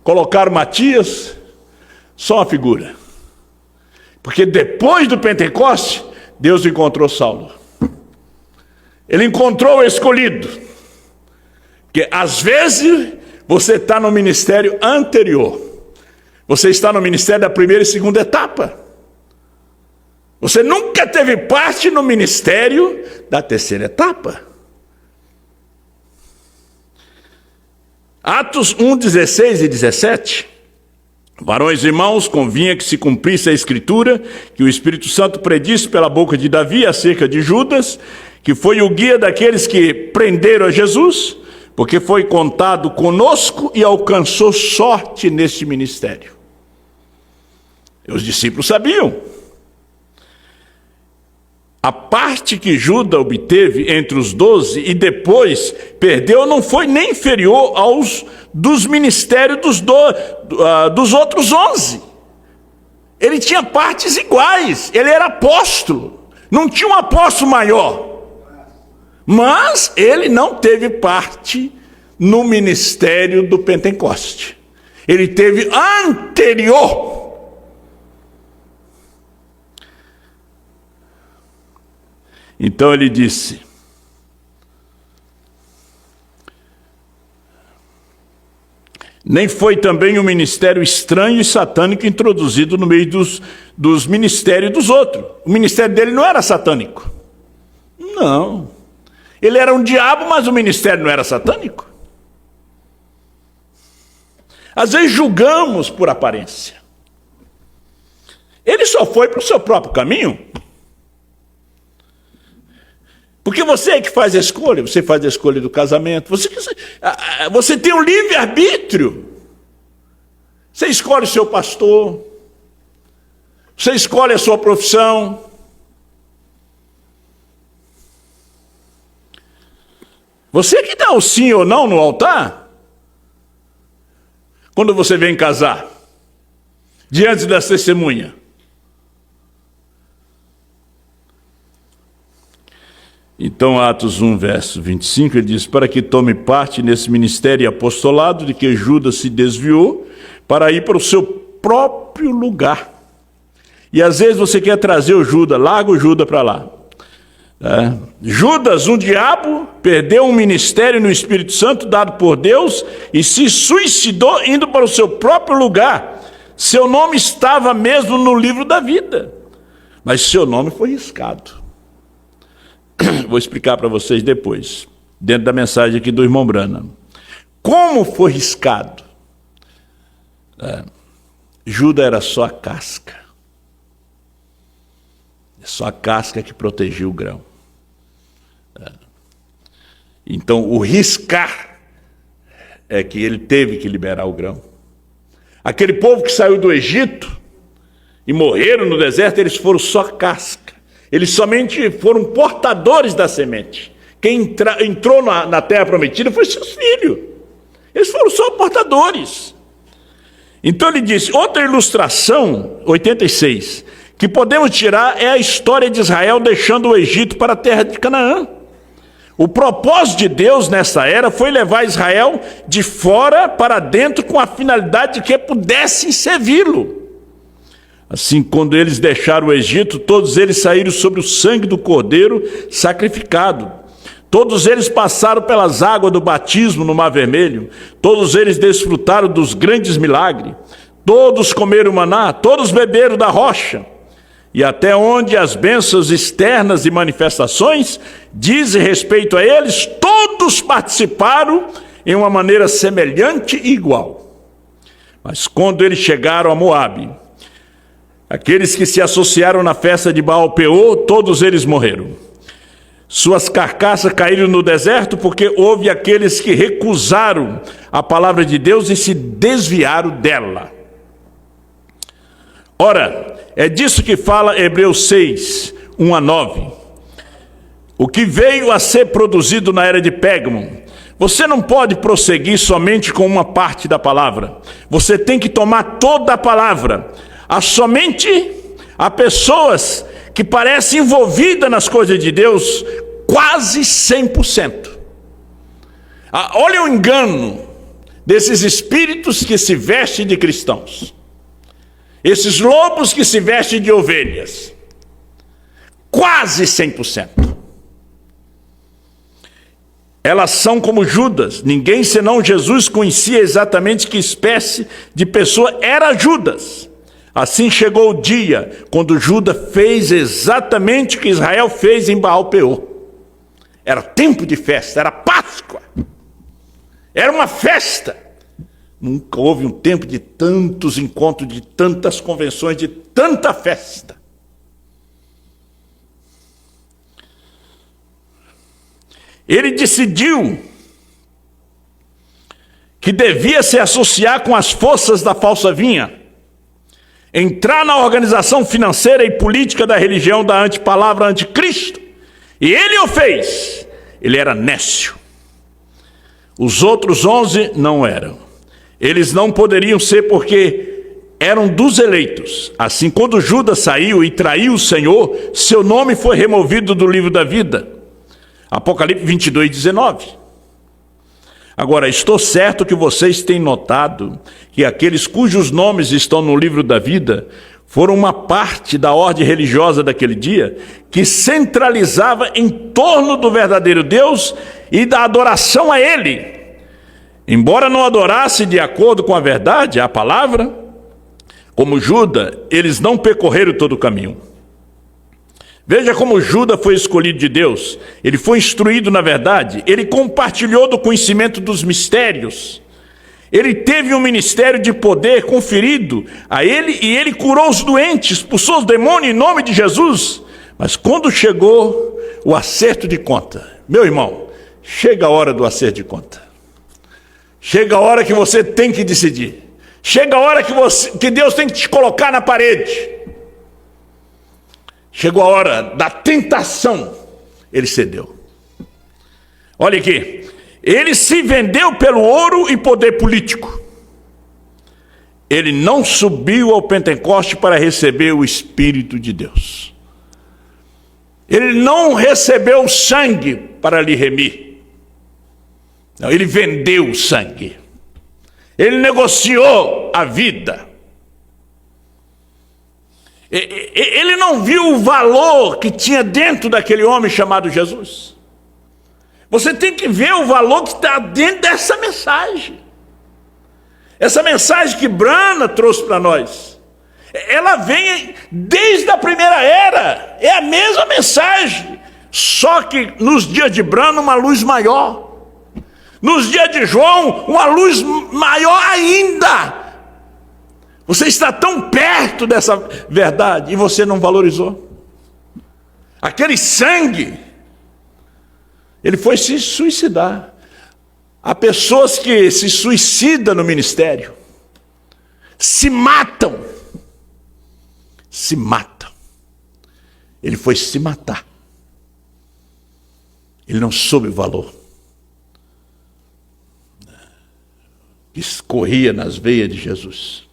Colocaram Matias, só uma figura. Porque depois do Pentecoste, Deus encontrou Saulo. Ele encontrou o escolhido. Porque às vezes você está no ministério anterior. Você está no ministério da primeira e segunda etapa. Você nunca teve parte no ministério da terceira etapa. Atos 1, 16 e 17. Varões e irmãos, convinha que se cumprisse a escritura, que o Espírito Santo predisse pela boca de Davi acerca de Judas, que foi o guia daqueles que prenderam a Jesus, porque foi contado conosco e alcançou sorte neste ministério. E os discípulos sabiam. A parte que Judas obteve entre os 12 e depois perdeu não foi nem inferior aos dos ministérios dos outros 11. Ele tinha partes iguais, ele era apóstolo, não tinha um apóstolo maior. Mas ele não teve parte no ministério do Pentecoste. Ele teve anterior. Então ele disse: nem foi também um ministério estranho e satânico introduzido no meio dos ministérios dos outros. O ministério dele não era satânico. Não. Ele era um diabo, mas o ministério não era satânico. Às vezes julgamos por aparência. Ele só foi para o seu próprio caminho. Porque você é que faz a escolha, você faz a escolha do casamento, você tem um livre-arbítrio. Você escolhe o seu pastor, você escolhe a sua profissão. Você que dá o sim ou não no altar, quando você vem casar, diante das testemunhas. Então, Atos 1, verso 25, ele diz: para que tome parte nesse ministério e apostolado de que Judas se desviou para ir para o seu próprio lugar. E às vezes você quer trazer o Judas, larga o Judas para lá. Judas, um diabo, perdeu um ministério no Espírito Santo dado por Deus e se suicidou indo para o seu próprio lugar. Seu nome estava mesmo no livro da vida, mas seu nome foi riscado. Vou explicar para vocês depois, dentro da mensagem aqui do irmão Branham. Como foi riscado? Judas era só a casca. Só a casca que protegia o grão. Então, o riscar é que ele teve que liberar o grão. Aquele povo que saiu do Egito e morreram no deserto, eles foram só casca. Eles somente foram portadores da semente. Quem entrou na terra prometida foi seus filhos. Eles foram só portadores. Então ele disse, outra ilustração, 86, que podemos tirar é a história de Israel deixando o Egito para a terra de Canaã. O propósito de Deus nessa era foi levar Israel de fora para dentro com a finalidade de que pudessem servi-lo. Assim, quando eles deixaram o Egito, todos eles saíram sobre o sangue do cordeiro sacrificado. Todos eles passaram pelas águas do batismo no Mar Vermelho. Todos eles desfrutaram dos grandes milagres. Todos comeram maná, todos beberam da rocha. E até onde as bênçãos externas e manifestações dizem respeito a eles, todos participaram em uma maneira semelhante e igual. Mas quando eles chegaram a Moabe, aqueles que se associaram na festa de Baal-Peor, todos eles morreram. Suas carcaças caíram no deserto porque houve aqueles que recusaram a palavra de Deus e se desviaram dela. Ora, é disso que fala Hebreus 6, 1 a 9. O que veio a ser produzido na era de Pérgamo. Você não pode prosseguir somente com uma parte da palavra. Você tem que tomar toda a palavra. Somente há pessoas que parecem envolvidas nas coisas de Deus quase 100%. Olha o engano desses espíritos que se vestem de cristãos. Esses lobos que se vestem de ovelhas. Quase 100%. Elas são como Judas. Ninguém senão Jesus conhecia exatamente que espécie de pessoa era Judas. Assim chegou o dia quando Judas fez exatamente o que Israel fez em Baal-peor. Era tempo de festa, era Páscoa. Era uma festa. Nunca houve um tempo de tantos encontros, de tantas convenções, de tanta festa. Ele decidiu que devia se associar com as forças da falsa vinha, entrar na organização financeira e política da religião da antipalavra anticristo. E ele o fez. Ele era nécio. Os outros 11 não eram. Eles não poderiam ser porque eram dos eleitos. Assim, quando Judas saiu e traiu o Senhor, seu nome foi removido do livro da vida. Apocalipse 22, 19. Agora, estou certo que vocês têm notado que aqueles cujos nomes estão no livro da vida foram uma parte da ordem religiosa daquele dia que centralizava em torno do verdadeiro Deus e da adoração a Ele. Embora não adorasse de acordo com a verdade, a palavra, como Judas, eles não percorreram todo o caminho. Veja como Judas foi escolhido de Deus. Ele foi instruído na verdade, ele compartilhou do conhecimento dos mistérios. Ele teve um ministério de poder conferido a ele e ele curou os doentes, expulsou os demônios em nome de Jesus. Mas quando chegou o acerto de conta, meu irmão, chega a hora do acerto de conta. Chega a hora que você tem que decidir. Chega a hora que Deus tem que te colocar na parede. Chegou a hora da tentação. Ele cedeu. Olha aqui. Ele se vendeu pelo ouro e poder político. Ele não subiu ao Pentecoste para receber o Espírito de Deus. Ele não recebeu sangue para lhe remir. Não, ele vendeu o sangue. Ele negociou a vida. Ele não viu o valor que tinha dentro daquele homem chamado Jesus. Você tem que ver o valor que está dentro dessa mensagem. Essa mensagem que Branham trouxe para nós. Ela vem desde a primeira era. É a mesma mensagem. Só que nos dias de Branham uma luz maior. Nos dias de João uma luz maior ainda. Você está tão perto dessa verdade e você não valorizou. Aquele sangue, ele foi se suicidar. Há pessoas que se suicidam no ministério, se matam. Se matam. Ele foi se matar. Ele não soube o valor que escorria nas veias de Jesus.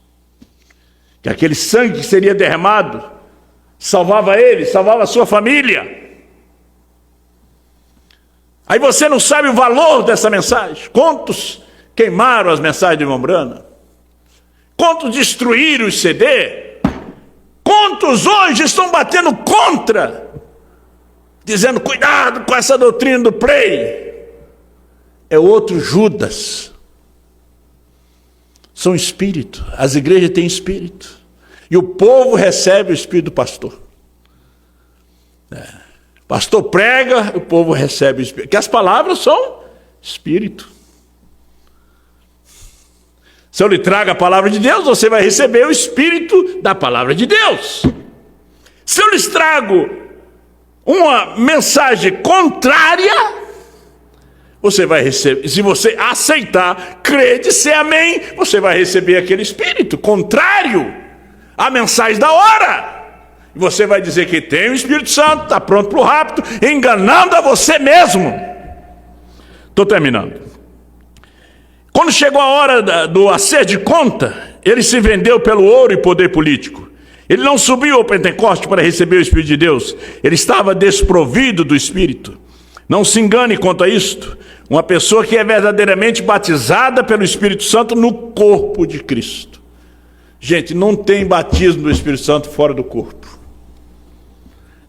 Que aquele sangue que seria derramado salvava ele, salvava a sua família. Aí você não sabe o valor dessa mensagem. Quantos queimaram as mensagens de irmão Branham? Quantos destruíram os CD? Quantos hoje estão batendo contra? Dizendo, cuidado com essa doutrina do play. É outro Judas. São espírito. As igrejas têm espírito. E o povo recebe o espírito do pastor. O pastor prega, o povo recebe o espírito. Porque as palavras são espírito. Se eu lhe trago a palavra de Deus, você vai receber o espírito da palavra de Deus. Se eu lhes trago uma mensagem contrária, você vai receber, se você aceitar, crer, dizer amém, você vai receber aquele espírito contrário à mensagem da hora. E você vai dizer que tem o Espírito Santo, está pronto para o rapto, enganando a você mesmo. Estou terminando. Quando chegou a hora do acerto de conta, ele se vendeu pelo ouro e poder político. Ele não subiu ao Pentecoste para receber o Espírito de Deus. Ele estava desprovido do Espírito. Não se engane quanto a isto. Uma pessoa que é verdadeiramente batizada pelo Espírito Santo no corpo de Cristo. Gente, não tem batismo do Espírito Santo fora do corpo.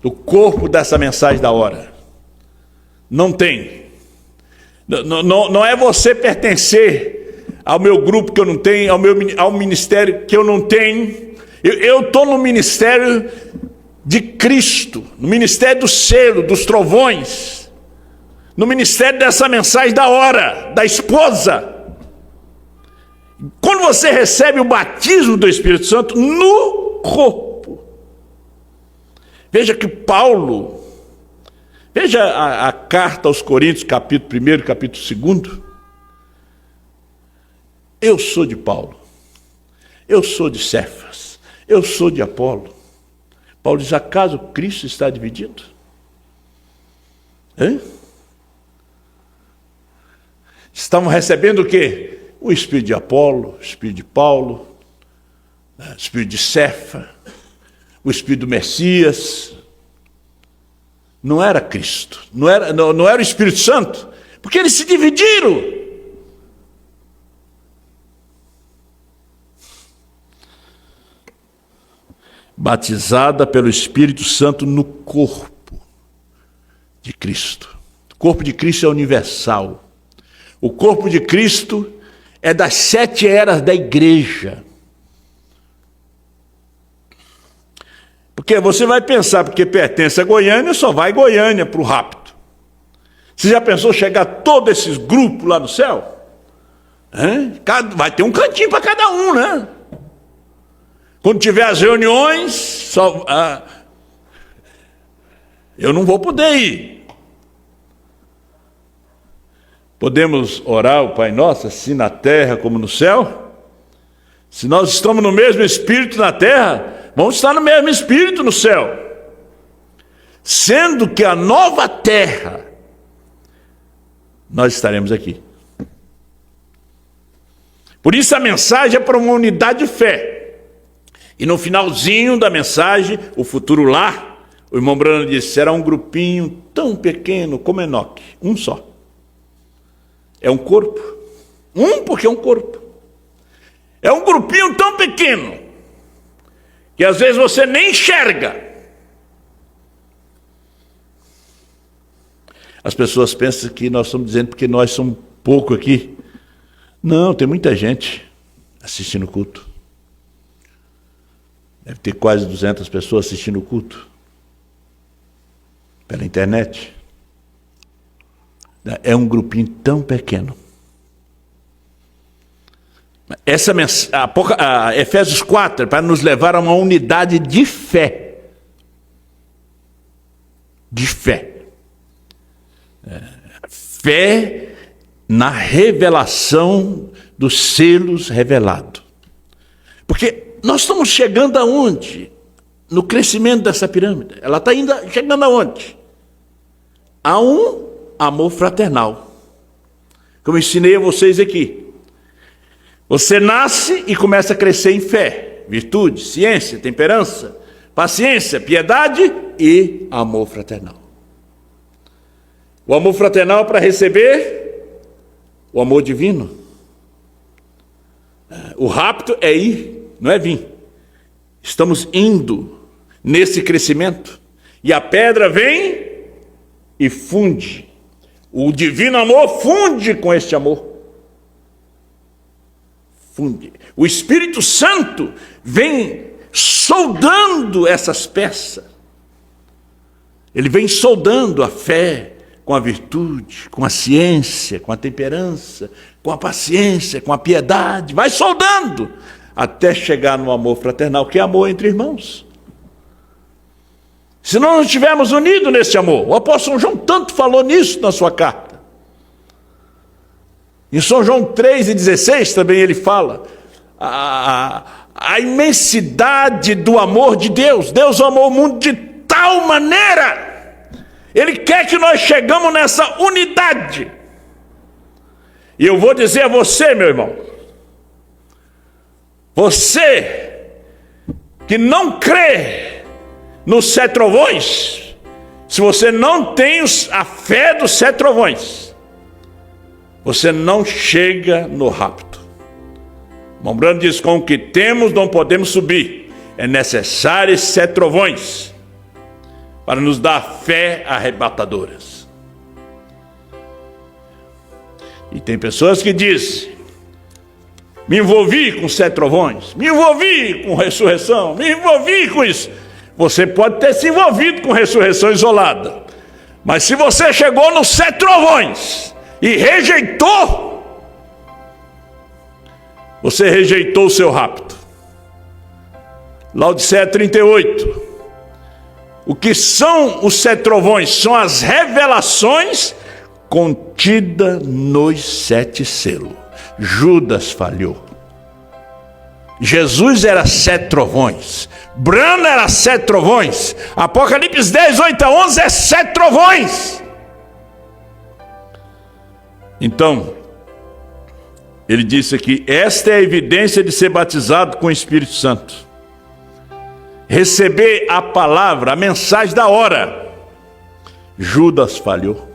Do corpo dessa mensagem da hora. Não tem. Não é você pertencer ao meu grupo que eu não tenho, ao ministério que eu não tenho. Eu estou no ministério de Cristo, no ministério do selo, dos trovões, no ministério dessa mensagem da hora, da esposa. Quando você recebe o batismo do Espírito Santo no corpo, veja que Paulo, veja a carta aos Coríntios, capítulo 1, capítulo 2. Eu sou de Paulo, eu sou de Cefas, eu sou de Apolo. Paulo diz: acaso Cristo está dividido? Estavam recebendo o quê? O espírito de Apolo, o espírito de Paulo, o espírito de Cefa, o espírito do Messias. Não era Cristo, não era o Espírito Santo, porque eles se dividiram. Batizada pelo Espírito Santo no corpo de Cristo. O corpo de Cristo é universal. O corpo de Cristo é das 7 eras da igreja. Porque você vai pensar, porque pertence a Goiânia, só vai Goiânia para o rapto. Você já pensou chegar todos esses grupos lá no céu? Vai ter um cantinho para cada um, né? Quando tiver as reuniões, eu não vou poder ir. Podemos orar o Pai Nosso, assim na terra como no céu? Se nós estamos no mesmo Espírito na terra, vamos estar no mesmo Espírito no céu. Sendo que a nova terra, nós estaremos aqui. Por isso a mensagem é para uma unidade de fé. E no finalzinho da mensagem, o futuro lar, o irmão Brano disse: será um grupinho tão pequeno como Enoque, um só. É um corpo. Porque é um corpo. É um grupinho tão pequeno que às vezes você nem enxerga. As pessoas pensam que nós estamos dizendo porque nós somos pouco aqui. Não, tem muita gente assistindo o culto. Deve ter quase 200 pessoas assistindo o culto pela internet. É um grupinho tão pequeno. Efésios 4 para nos levar a uma unidade de fé. De fé. Fé na revelação dos selos revelados. Porque nós estamos chegando aonde? No crescimento dessa pirâmide. Ela está chegando aonde? A um amor fraternal. Como eu ensinei a vocês aqui. Você nasce e começa a crescer em fé, virtude, ciência, temperança, paciência, piedade e amor fraternal. O amor fraternal para receber o amor divino. O rapto é ir, não é vir. Estamos indo nesse crescimento. E a pedra vem e funde. O divino amor funde com este amor. Funde. O Espírito Santo vem soldando essas peças. Ele vem soldando a fé com a virtude, com a ciência, com a temperança, com a paciência, com a piedade. Vai soldando até chegar no amor fraternal, que é amor entre irmãos. Se nós não estivermos unidos nesse amor, o apóstolo João tanto falou nisso na sua carta. Em São João 3,16 também ele fala a imensidade do amor de Deus. Deus amou o mundo de tal maneira, Ele quer que nós chegamos nessa unidade. E eu vou dizer a você, meu irmão, você que não crê nos 7 trovões, se você não tem a fé dos 7 trovões, você não chega no rapto. O Brando diz: com o que temos não podemos subir, é necessário 7 trovões para nos dar fé arrebatadoras. E tem pessoas que dizem: me envolvi com 7 trovões, me envolvi com ressurreição, me envolvi com isso. Você pode ter se envolvido com ressurreição isolada, mas se você chegou nos 7 trovões e rejeitou, você rejeitou o seu rapto. Laodiceia 38. O que são os 7 trovões? São as revelações contidas nos 7 selos. Judas falhou. Jesus era 7 trovões. Brana era 7 trovões. Apocalipse 10, 8 a 11 é 7 trovões. Então, ele disse aqui: esta é a evidência de ser batizado com o Espírito Santo. Receber a palavra, a mensagem da hora. Judas falhou.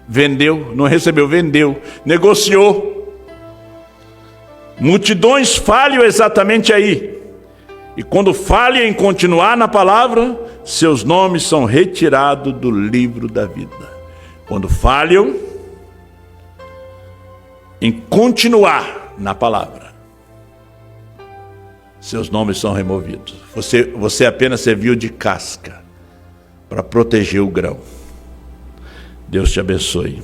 Vendeu, não recebeu, vendeu, negociou. Multidões falham exatamente aí. E quando falham em continuar na palavra, seus nomes são retirados do livro da vida. Quando falham em continuar na palavra, seus nomes são removidos. Você apenas serviu de casca para proteger o grão. Deus te abençoe.